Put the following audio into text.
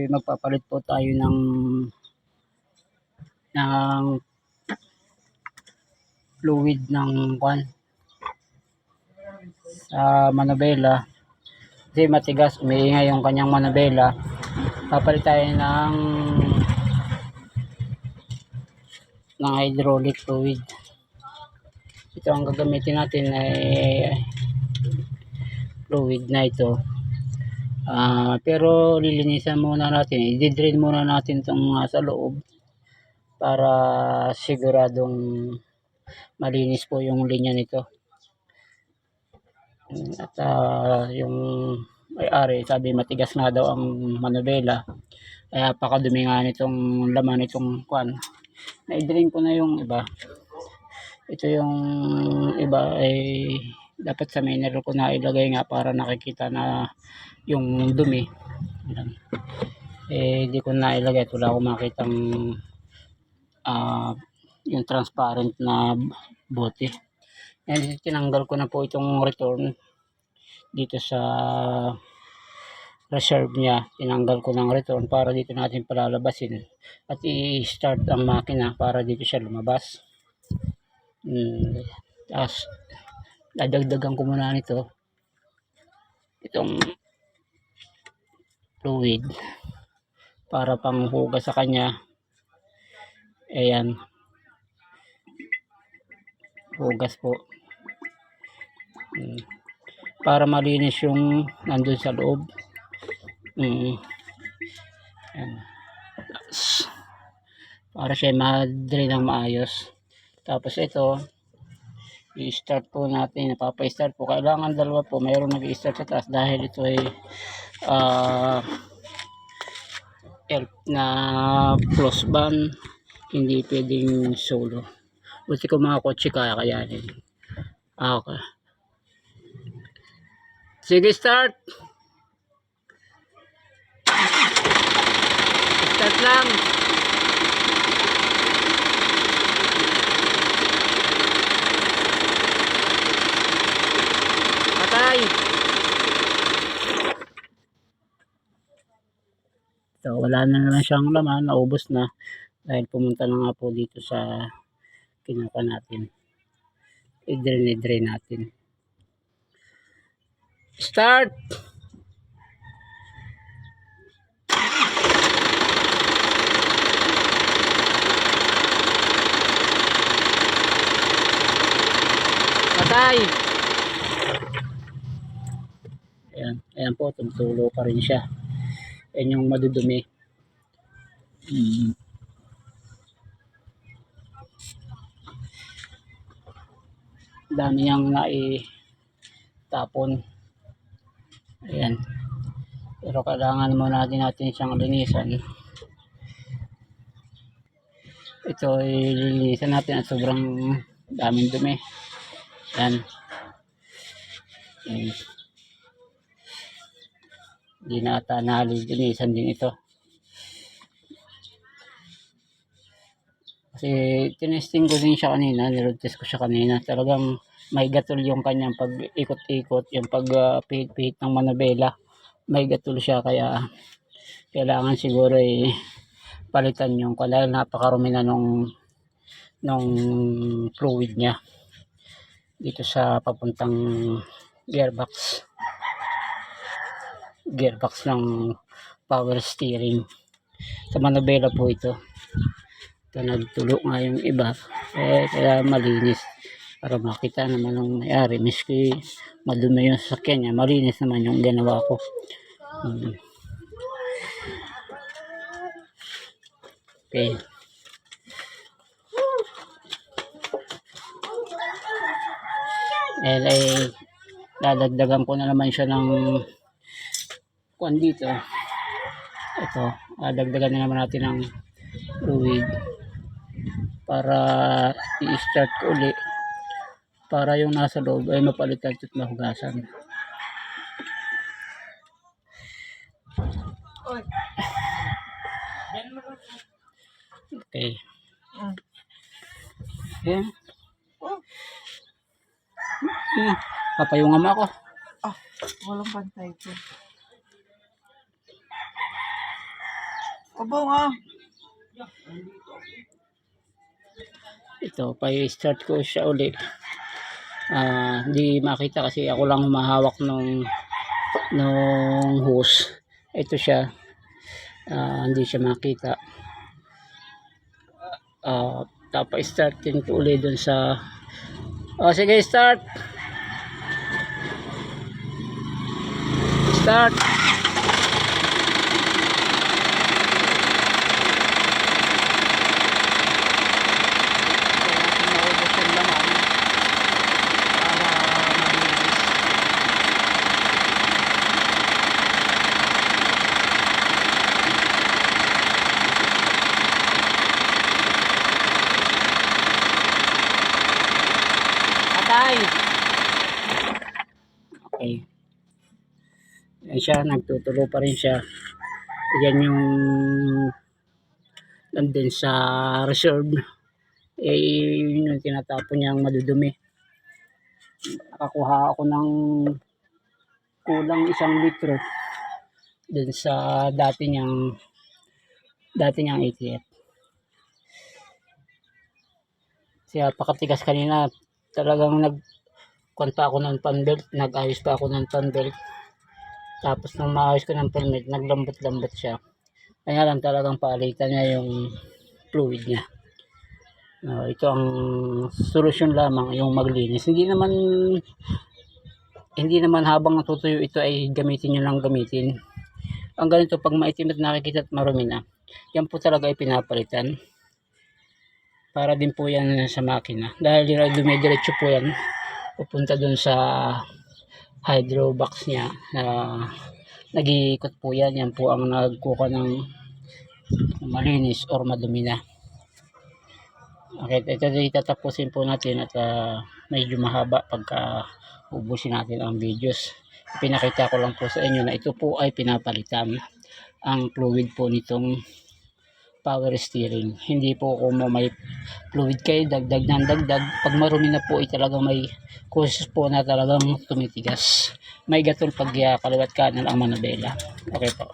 magpapalit po tayo ng fluid ng sa manobela. Kasi matigas, umiingay yung kanyang manobela. Papalit tayo ng hydraulic fluid. Ito ang gagamitin natin ay fluid na ito. Pero lilinisan muna natin, i-drain muna natin itong sa loob para siguradong malinis po yung linya nito. At yung may-ari sabi matigas nga daw ang manobela, kaya pakadumi nga nitong laman nitong na-drain ko na yung iba. Ito yung iba ay dapat sa mineral ko na ilagay nga para nakikita na yung dumi. Hindi ko na ilagay, wala akong makitang yung transparent na bote. And tinanggal ko na po itong return dito sa reserve niya. Tinanggal ko ng return para dito natin palalabasin at i-start ang makina para dito siya lumabas. Tapos dadagdagan ko muna nito itong fluid para panghugas sa kanya. Ayan, hugas po para malinis yung nandun sa loob. Ayan. Para siya ma-drain ng maayos. Tapos ito i-start po natin, napapa-start po, kailangan dalawa po, mayroong nag-i-start sa taas dahil ito ay elf na plus band, hindi pwedeng solo. Buti ko mga kotse kaya-kayanin. Okay, sige, start lang. Patay. So wala na naman siyang laman, naubos na dahil pumunta na nga po dito sa kinuha natin. I-drain natin. Start. Patay. Ayan po, tumutulo pa rin siya. Ayan yung madudumi. Dami niyang naitapon. Ayan. Pero kailangan muna natin siyang linisan. Ito ay linisan natin at sobrang daming dumi. Ayan. Hindi na ata nalilinisan din ito. Kasi tinesting ko din siya kanina, niroad test ko siya kanina. Talagang may gatol yung kanyang pag-ikot-ikot, yung pag-pihit-pihit ng manobela. May gatol siya, kaya kailangan siguro palitan yung dahil napakarumi na nung fluid niya dito sa papuntang gearbox ng power steering. Sa manobela po ito. Nagtulo nga yung iba, kaya malinis para makita naman ng may-ari, miski madumi yung sasakyan niya, malinis naman yung ginawa ko. Okay, ay dadagdagan ko na naman siya ng dito. Ito, dadagdagan na naman natin ng fluid para i-start ko ulit para yung nasa loob ay mapalitan at mahugasan. Okay. Ayan. Papayungan mo ako. Walang pantay ko. Kabong ah. Ito, pa-start ko siya uli. Hindi makita kasi ako lang humahawak nung hose. Ito siya. Hindi siya makita. Tapos startin ko uli dun sa sige, start. Patay. Okay. Ayan siya, nagtutulo pa rin siya. Yan yung nandun sa reserve. Yun yung tinatapon niyang madudumi. Nakakuha ako ng kulang 1 litro dun sa dati niyang ATF. Kaya pakatigas kanina, talagang nag-ayos pa ako ng fan belt. Tapos nung maayos ko ng fan belt, naglambot-lambot siya. Kaya lang talagang paalitan niya yung fluid niya. Ito ang solusyon lamang, yung maglinis. Hindi naman habang natutuyo ito ay gamitin nyo lang gamitin. Ang ganito, pag maitim at nakikita at marumi na, yan po talaga ay pinapalitan. Para din po yan sa makina. Dahil dumidiretso po yan, pupunta dun sa hydro box niya. Nag-iikot po yan. Yan po ang nagkuha ng malinis or madumi na. Okay, ito tatapusin po natin at medyo mahaba pagka ubusin natin ang videos. Pinakita ko lang po sa inyo na ito po ay pinapalitan ang fluid po nitong power steering. Hindi po kung may fluid kayo, dagdag ng dagdag. Pag marumi na po ay talagang may kusos po na talagang tumitigas. May gatol pag kaliwat kanan ang manubela. Okay po.